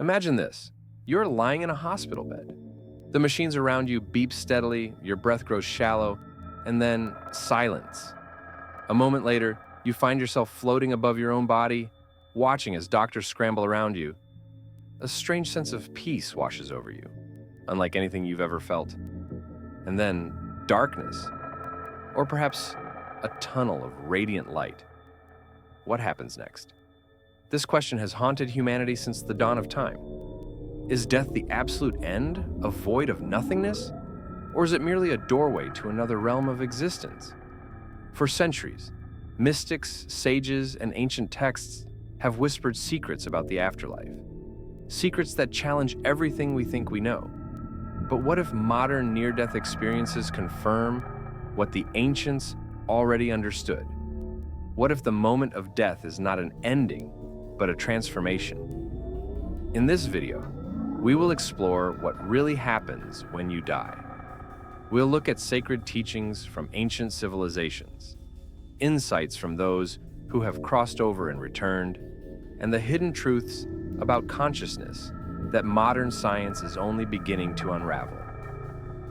Imagine this. You're lying in a hospital bed. The machines around you beep steadily, your breath grows shallow, and then silence. A moment later, you find yourself floating above your own body, watching as doctors scramble around you. A strange sense of peace washes over you, unlike anything you've ever felt. And then darkness, or perhaps a tunnel of radiant light. What happens next? This question has haunted humanity since the dawn of time. Is death the absolute end, a void of nothingness? Or is it merely a doorway to another realm of existence? For centuries, mystics, sages, and ancient texts have whispered secrets about the afterlife. Secrets that challenge everything we think we know. But what if modern near-death experiences confirm what the ancients already understood? What if the moment of death is not an ending, but a transformation? In this video, we will explore what really happens when you die. We'll look at sacred teachings from ancient civilizations, insights from those who have crossed over and returned, and the hidden truths about consciousness that modern science is only beginning to unravel.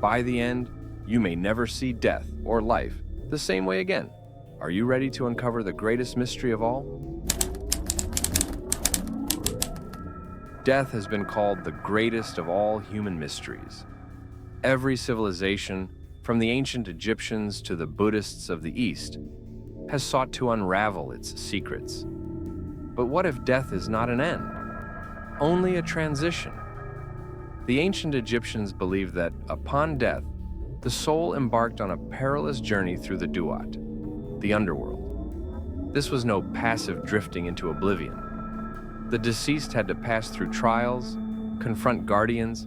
By the end, you may never see death or life the same way again. Are you ready to uncover the greatest mystery of all? Death has been called the greatest of all human mysteries. Every civilization, from the ancient Egyptians to the Buddhists of the East, has sought to unravel its secrets. But what if death is not an end, only a transition? The ancient Egyptians believed that, upon death, the soul embarked on a perilous journey through the Duat, the underworld. This was no passive drifting into oblivion. The deceased had to pass through trials, confront guardians,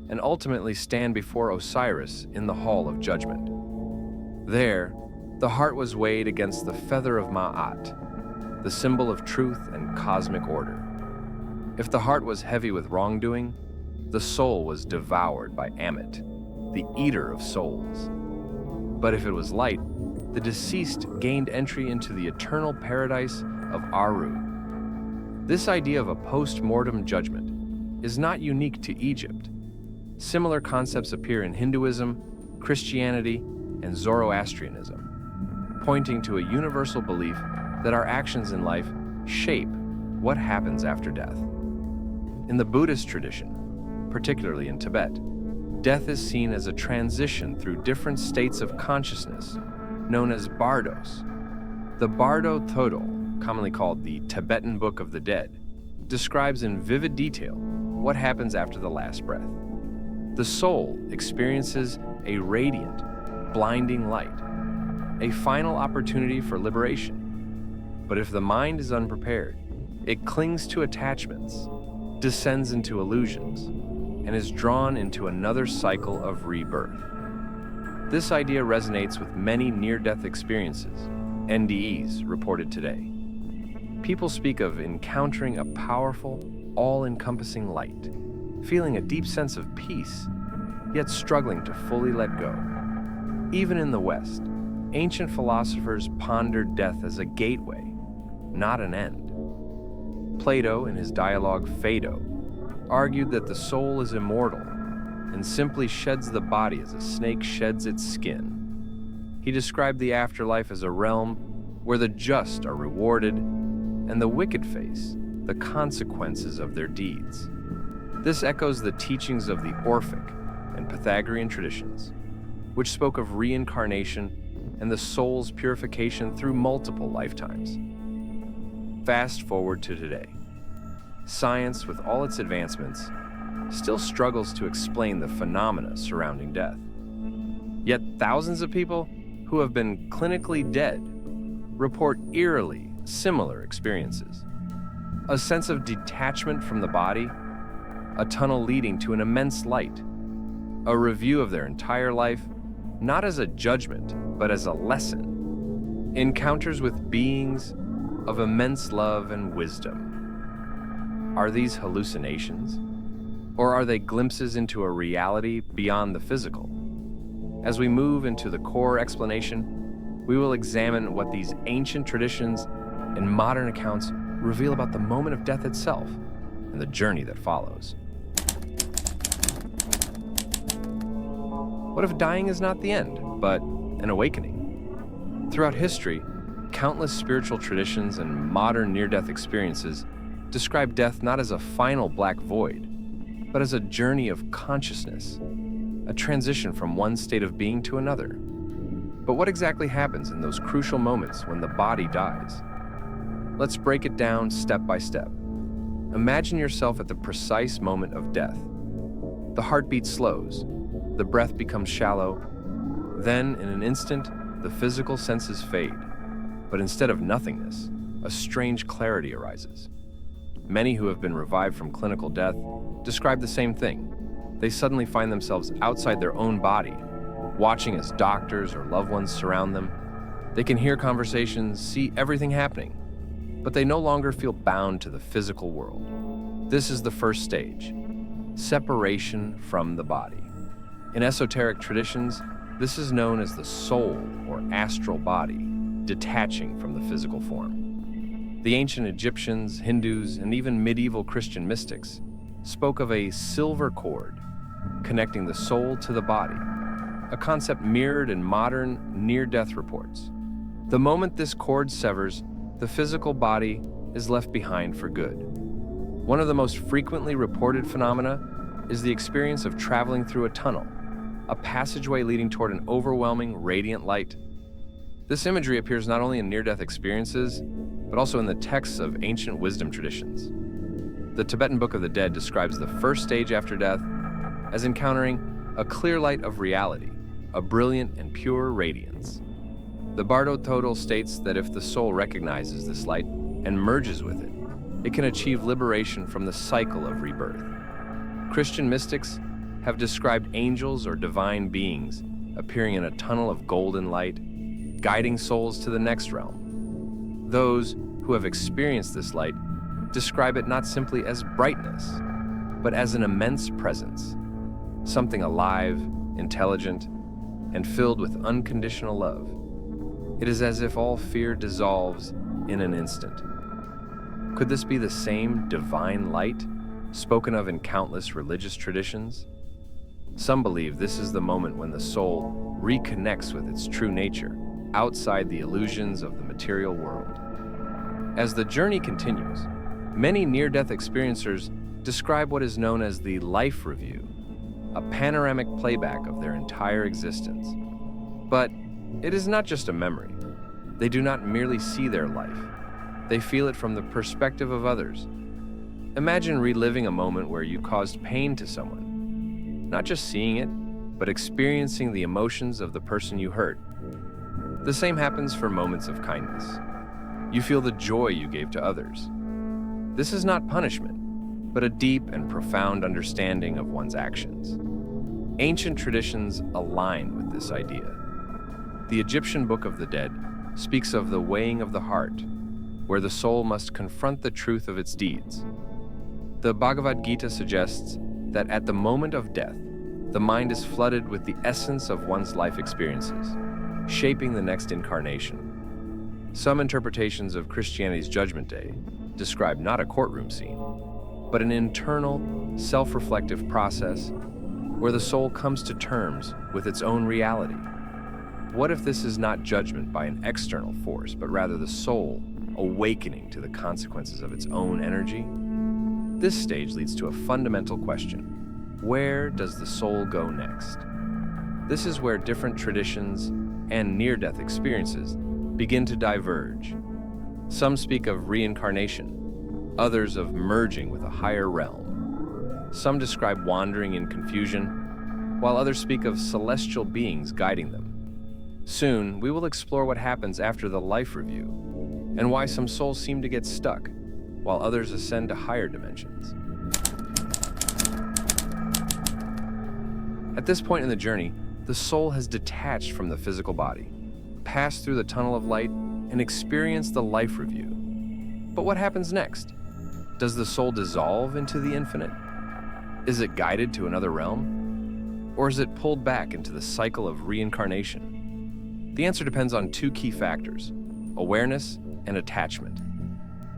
and ultimately stand before Osiris in the Hall of Judgment. There, the heart was weighed against the feather of Ma'at, the symbol of truth and cosmic order. If the heart was heavy with wrongdoing, the soul was devoured by Ammit, the eater of souls. But if it was light, the deceased gained entry into the eternal paradise of Aru. This idea of a post-mortem judgment is not unique to Egypt. Similar concepts appear in Hinduism, Christianity, and Zoroastrianism, pointing to a universal belief that our actions in life shape what happens after death. In the Buddhist tradition, particularly in Tibet, death is seen as a transition through different states of consciousness, known as bardos. The Bardo Todo, commonly called the Tibetan Book of the Dead, describes in vivid detail what happens after the last breath. The soul experiences a radiant, blinding light, a final opportunity for liberation. But if the mind is unprepared, it clings to attachments, descends into illusions, and is drawn into another cycle of rebirth. This idea resonates with many near-death experiences, NDEs, reported today. People speak of encountering a powerful, all-encompassing light, feeling a deep sense of peace, yet struggling to fully let go. Even in the West, ancient philosophers pondered death as a gateway, not an end. Plato, in his dialogue Phaedo, argued that the soul is immortal and simply sheds the body as a snake sheds its skin. He described the afterlife as a realm where the just are rewarded and the wicked face the consequences of their deeds. This echoes the teachings of the Orphic and Pythagorean traditions, which spoke of reincarnation and the soul's purification through multiple lifetimes. Fast forward to today. Science, with all its advancements, still struggles to explain the phenomena surrounding death. Yet thousands of people who have been clinically dead report eerily similar experiences. A sense of detachment from the body, a tunnel leading to an immense light, a review of their entire life, not as a judgment, but as a lesson. Encounters with beings of immense love and wisdom. Are these hallucinations? Or are they glimpses into a reality beyond the physical? As we move into the core explanation, we will examine what these ancient traditions and modern accounts reveal about the moment of death itself, and the journey that follows. What if dying is not the end, but an awakening? Throughout history, countless spiritual traditions and modern near-death experiences describe death not as a final black void, but as a journey of consciousness, a transition from one state of being to another. But what exactly happens in those crucial moments when the body dies? Let's break it down step by step. Imagine yourself at the precise moment of death. The heartbeat slows, the breath becomes shallow, then in an instant, the physical senses fade. But instead of nothingness, a strange clarity arises. Many who have been revived from clinical death describe the same thing. They suddenly find themselves outside their own body, watching as doctors or loved ones surround them. They can hear conversations, see everything happening, but they no longer feel bound to the physical world. This is the first stage, separation from the body. In esoteric traditions, this is known as the soul or astral body, detaching from the physical form. The ancient Egyptians, Hindus, and even medieval Christian mystics spoke of a silver cord connecting the soul to the body, a concept mirrored in modern near-death reports. The moment this cord severs, the physical body is left behind for good. One of the most frequently reported phenomena is the experience of traveling through a tunnel, a passageway leading toward an overwhelming radiant light. This imagery appears not only in near-death experiences, but also in the texts of ancient wisdom traditions. The Tibetan Book of the Dead describes the first stage after death as encountering a clear light of reality, a brilliant and pure radiance. The Bardo Thodol states that if the soul recognizes this light and merges with it, it can achieve liberation from the cycle of rebirth. Christian mystics have described angels or divine beings appearing in a tunnel of golden light, guiding souls to the next realm. Those who have experienced this light describe it not simply as brightness, but as an immense presence, something alive, intelligent, and filled with unconditional love. It is as if all fear dissolves in an instant. Could this be the same divine light spoken of in countless religious traditions? Some believe this is the moment when the soul reconnects with its true nature, outside the illusions of the material world. As the journey continues, many near-death experiencers describe what is known as the life review, a panoramic playback of their entire existence. But it is not just a memory. They do not merely see their life. They feel it from the perspective of others. Imagine reliving a moment where you caused pain to someone, not just seeing it, but experiencing the emotions of the person you hurt. The same happens for moments of kindness. You feel the joy you gave to others. This is not punishment, but a deep and profound understanding of one's actions. Ancient traditions align with this idea. The Egyptian Book of the Dead speaks of the weighing of the heart, where the soul must confront the truth of its deeds. The Bhagavad Gita suggests that at the moment of death, the mind is flooded with the essence of one's life experiences, shaping the next incarnation. Some interpretations of Christianity's Judgment Day describe not a courtroom scene, but an internal, self-reflective process where the soul comes to terms with its own reality. What if this is not judgment by an external force, but rather the soul awakening to the consequences of its own energy? This stage leads to a fundamental question. Where does the soul go next? This is where different traditions and near-death experiences begin to diverge. Some speak of reincarnation, others of merging with a higher realm. Some describe wandering in confusion, while others speak of celestial beings guiding them. Soon, we will explore what happens after the life review, and why some souls seem to get stuck, while others ascend to higher dimensions. At this point in the journey, the soul has detached from the physical body, passed through the tunnel of light, and experienced the life review. But what happens next? Does the soul dissolve into the infinite? Is it guided to another realm? Or is it pulled back into the cycle of reincarnation? The answer depends on two key factors: awareness and attachment.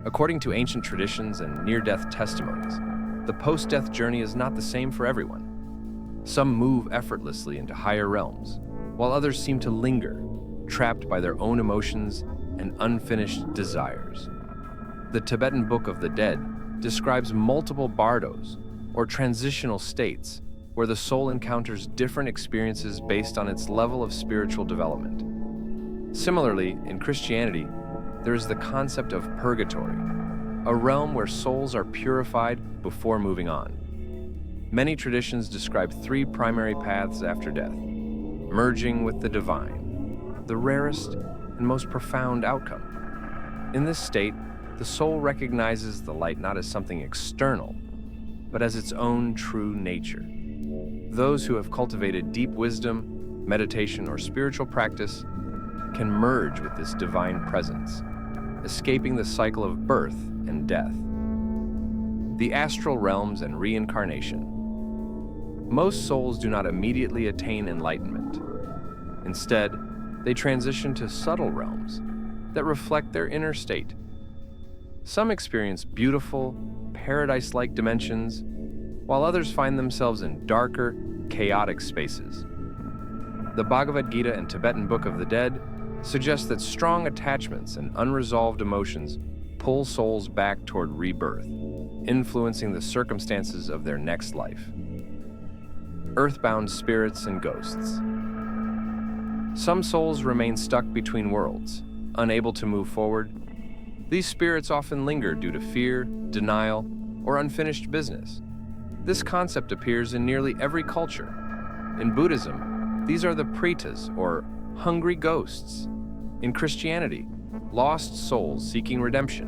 According to ancient traditions and near-death testimonies, the post-death journey is not the same for everyone. Some move effortlessly into higher realms, while others seem to linger, trapped by their own emotions and unfinished desires. The Tibetan Book of the Dead describes multiple bardos, or transitional states, where the soul encounters different experiences based on its level of spiritual development. Similarly, in Christianity, there is the concept of purgatory, a realm where souls are purified before moving on. Many traditions describe three primary paths after death: merging with the divine, the rarest and most profound outcome. In this state, the soul recognizes the light not as something external, but as its own true nature. Those who have cultivated deep wisdom, meditation, or spiritual practice can merge with this divine presence, escaping the cycle of birth and death. The astral realms and reincarnation. Most souls do not immediately attain enlightenment. Instead, they transition to subtle realms that reflect their inner state. Some experience beautiful, paradise-like dimensions, while others find themselves in darker, chaotic spaces. The Bhagavad Gita and Tibetan Book of the Dead suggest that strong attachments and unresolved emotions pull souls back toward rebirth, influencing the circumstances of their next life. Earthbound spirits and ghosts. Some souls remain stuck between worlds, unable to move forward. These spirits often linger due to fear, denial, or unfinished business. This concept appears in nearly every culture. In Buddhism, these are the pretas, or hungry ghosts. In Christianity, lost souls seeking redemption.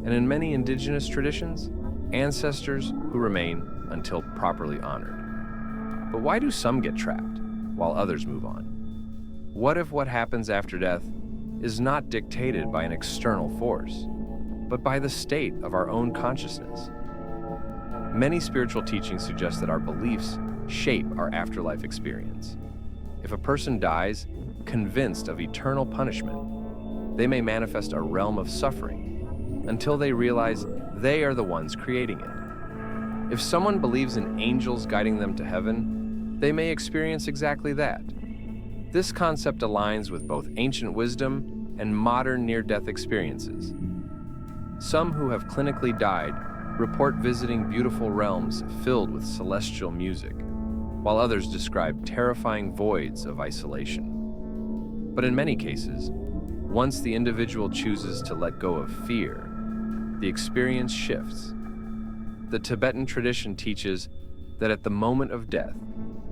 And in many indigenous traditions, ancestors who remain until properly honored. But why do some get trapped, while others move on? What if what happens after death is not dictated by an external force, but by the state of our own consciousness? Many spiritual teachings suggest that our beliefs shape our afterlife experience. If a person dies convinced of eternal punishment, they may manifest a realm of suffering until they realize they are the ones creating it. If someone believes in angels guiding them to heaven, they may experience exactly that. This concept aligns with both ancient wisdom and modern near-death experiences. Some who have clinically died report visiting beautiful realms filled with celestial music, while others describe terrifying voids of isolation. But in many cases, once the individual chooses to let go of fear, the experience shifts. The Tibetan tradition teaches that at the moment of death,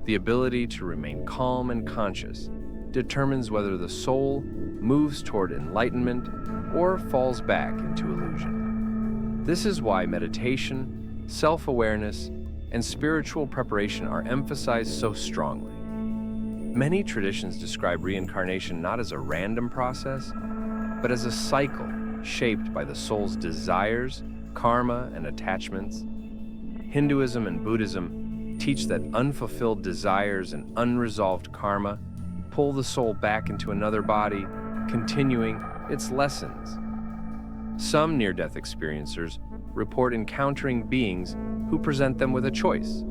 the ability to remain calm and conscious determines whether the soul moves toward enlightenment or falls back into illusion. This is why meditation, self-awareness, and spiritual preparation are emphasized so strongly. Many traditions describe reincarnation not as a random process, but as a cycle shaped by the soul's desires, karma, and attachments. Hinduism and Buddhism teach that unfulfilled desires and unresolved karma pull the soul back into another body, continuing its lessons. Some near-death experiencers report encountering beings who present them with a choice: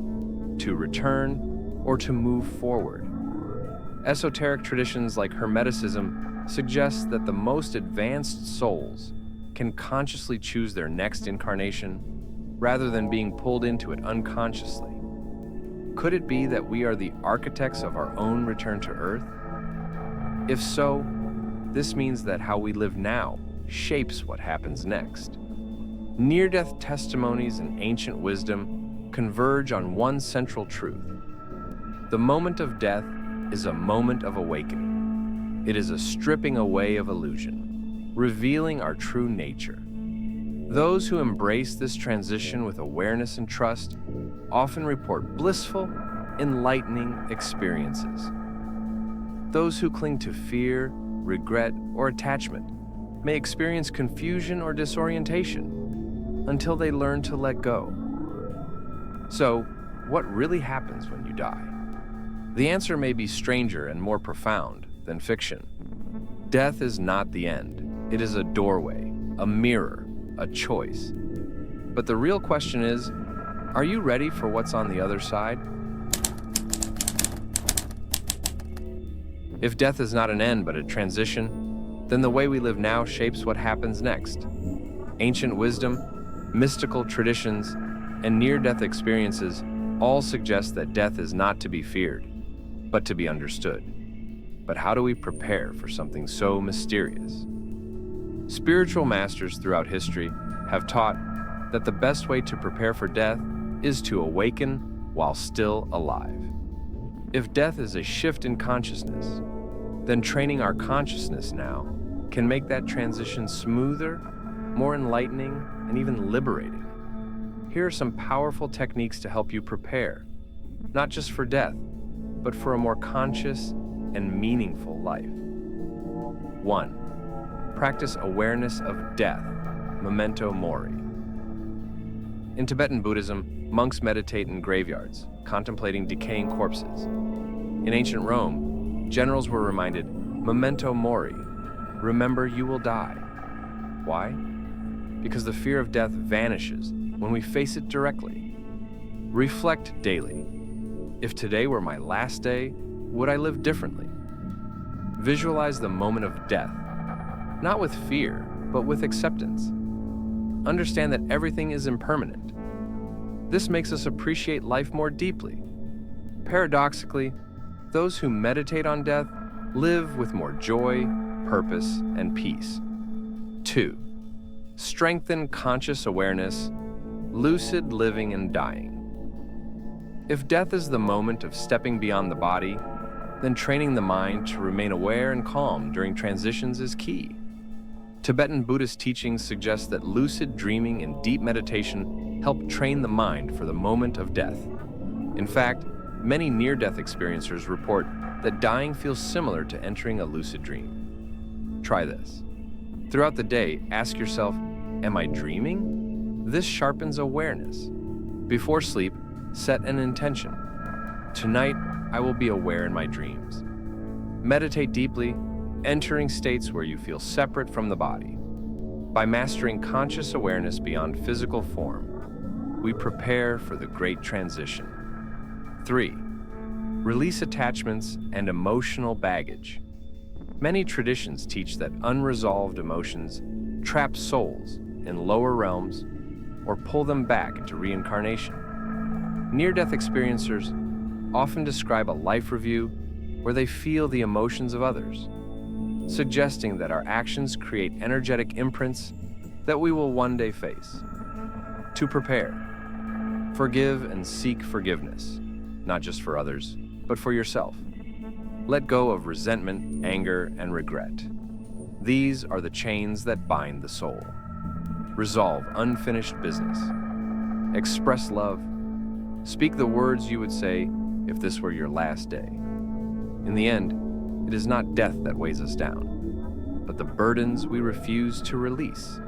to return or to move forward. Esoteric traditions like Hermeticism suggest that the most advanced souls can consciously choose their next incarnation rather than being pulled into it unconsciously. Could it be that we are the architects of our own return to Earth? If so, this means that how we live now shapes what happens next. Near-death testimonies and ancient wisdom converge on one central truth. The moment of death is a moment of awakening. It is a stripping away of illusion, revealing our true nature. Those who embrace this transition with awareness and trust often report blissful, enlightening experiences. Those who cling to fear, regret, or attachment may experience confusion or disorientation until they learn to let go. So, what really happens when you die? The answer may be stranger and more profound than fiction. Death is not the end. It is a doorway, a mirror, a choice. But the real question is, are you ready for what's on the other side? If death is not an end but a transition, then the way we live now shapes what happens next. Ancient wisdom, mystical traditions, and near-death experiences all suggest that death is not to be feared, but to be understood. But how do we prepare for something so mysterious? Spiritual masters throughout history have taught that the best way to prepare for death is to awaken while still alive. If death is a shift in consciousness, then training our consciousness now can make that transition smoother, more enlightening, and even liberating. Here are some powerful techniques to help you prepare, not just for death, but for a more conscious and meaningful life. 1. Practice awareness of death, memento mori. In Tibetan Buddhism, monks meditate in graveyards, contemplating decaying corpses. In ancient Rome, generals were reminded, memento mori, remember you will die. Why? Because the fear of death vanishes when we face it directly. Reflect daily. If today were my last day, would I live differently? Visualize the moment of death, not with fear, but with acceptance. Understand that everything is impermanent. This makes us appreciate life more deeply. Paradoxically, those who meditate on death live with more joy, purpose, and peace. 2. Strengthen conscious awareness, lucid living and dying. If death is the moment of stepping beyond the body, then training the mind to remain aware and calm during transitions is key. Tibetan Buddhist teachings suggest that lucid dreaming and deep meditation help train the mind for the moment of death. In fact, many near-death experiencers report that dying feels similar to entering a lucid dream. Try this. Throughout the day, ask yourself, am I dreaming? This sharpens awareness. Before sleep, set an intention. Tonight, I will be aware in my dreams. Meditate deeply, entering states where you feel separate from the body. By mastering conscious awareness beyond physical form, we prepare for the great transition. 3. Release attachments and emotional baggage. Many traditions teach that unresolved emotions trap souls in lower realms or pull them back into reincarnation. Near-death experiencers often describe a life review where they feel the emotions of others, suggesting that our actions create energetic imprints that we will one day face. To prepare, forgive and seek forgiveness, not just for others, but for yourself. Let go of resentment, anger, and regret. These are the chains that bind the soul. Resolve unfinished business. Express love. Speak the words you would say if this were your last day. In the end, it is not death that weighs us down, but the burdens we refuse to release.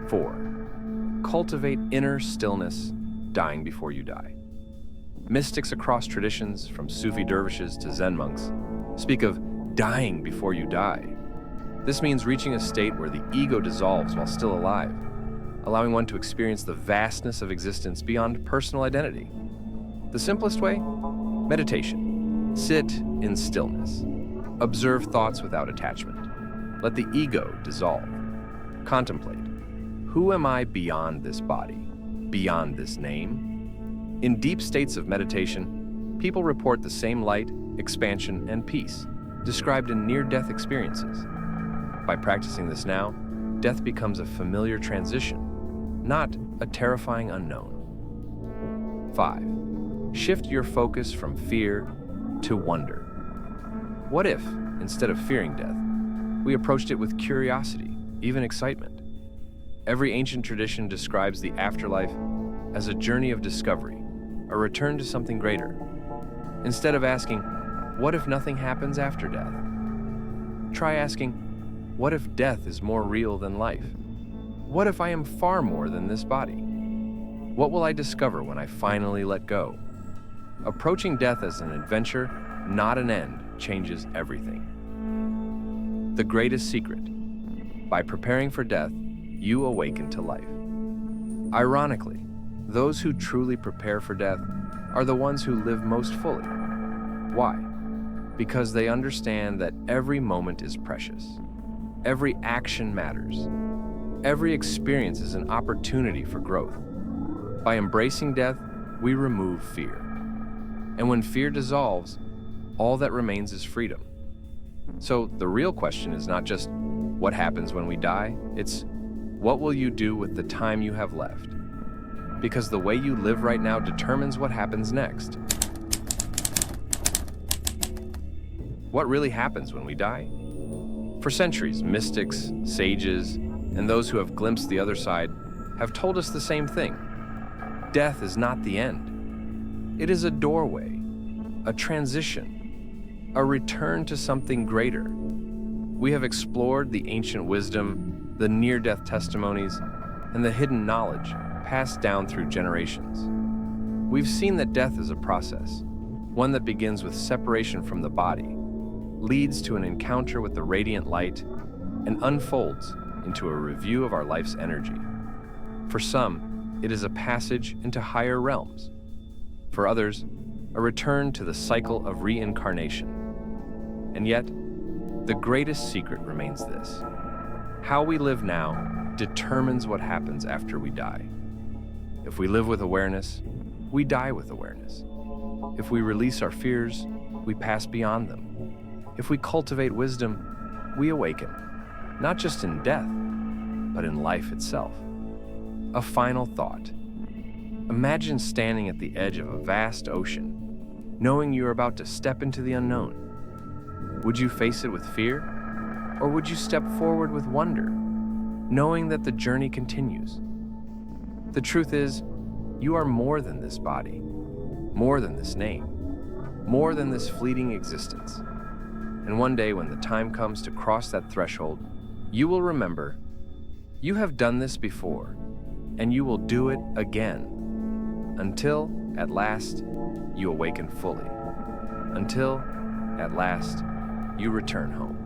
4. Cultivate inner stillness, dying before you die. Mystics across traditions, from Sufi dervishes to Zen monks, speak of dying before you die. This means reaching a state where the ego dissolves while still alive, allowing one to experience the vastness of existence beyond personal identity. The simplest way? Meditation. Sit in stillness. Observe thoughts without attachment. Let the ego dissolve. Contemplate. Who am I beyond this body? Beyond this name? In deep states of meditation, people report the same light, expansion, and peace described in near-death experiences. By practicing this now, death becomes a familiar transition, not a terrifying unknown. 5. Shift your focus from fear to wonder. What if, instead of fearing death, we approached it with curiosity, even excitement? Every ancient tradition describes the afterlife as a journey of discovery, a return to something greater. Instead of asking, what if nothing happens after death? Try asking, what if death is more real than life? What if I am far more than this body? What will I discover when I finally let go? Approaching death as an adventure, not an end, changes everything. The greatest secret. By preparing for death, you awaken to life. Ironically, those who truly prepare for death are the ones who live most fully. Why? Because they understand that every moment is precious. Every action matters. Every experience is an opportunity for growth. By embracing death, we remove fear. And when fear dissolves, all that remains is freedom. So the real question is not just what happens when we die, it's what will you do with the time you have left? Because the way you live right now determines what happens next. What really happens when we die? For centuries, mystics, sages, and those who have glimpsed the other side have told us the same thing. Death is not the end. It is a doorway, a transition, a return to something greater. We have explored the ancient wisdom, the near-death testimonies, and the hidden knowledge passed down through generations. We've seen that death is a process, one that begins with separation from the body, leads to an encounter with the radiant light, and unfolds into a review of our life's energy. For some, it is a passage into higher realms. For others, a return to the cycle of reincarnation. And yet, the greatest secret remains this: how we live now determines what happens after we die. If we live with awareness, we die with awareness. If we release our fears, we pass beyond them. If we cultivate wisdom, we awaken, not just in death, but in life itself. A final thought. Imagine standing at the edge of a vast ocean, knowing you're about to step into the unknown. Would you face it with fear? Or would you step forward with wonder, knowing that the journey continues? The truth is, you are more than this body, more than this name, more than this fleeting existence. And one day when the time comes to cross that threshold, you will remember, you have done this before, and you will do it again, until, at last, you awaken fully, until, at last, you return home.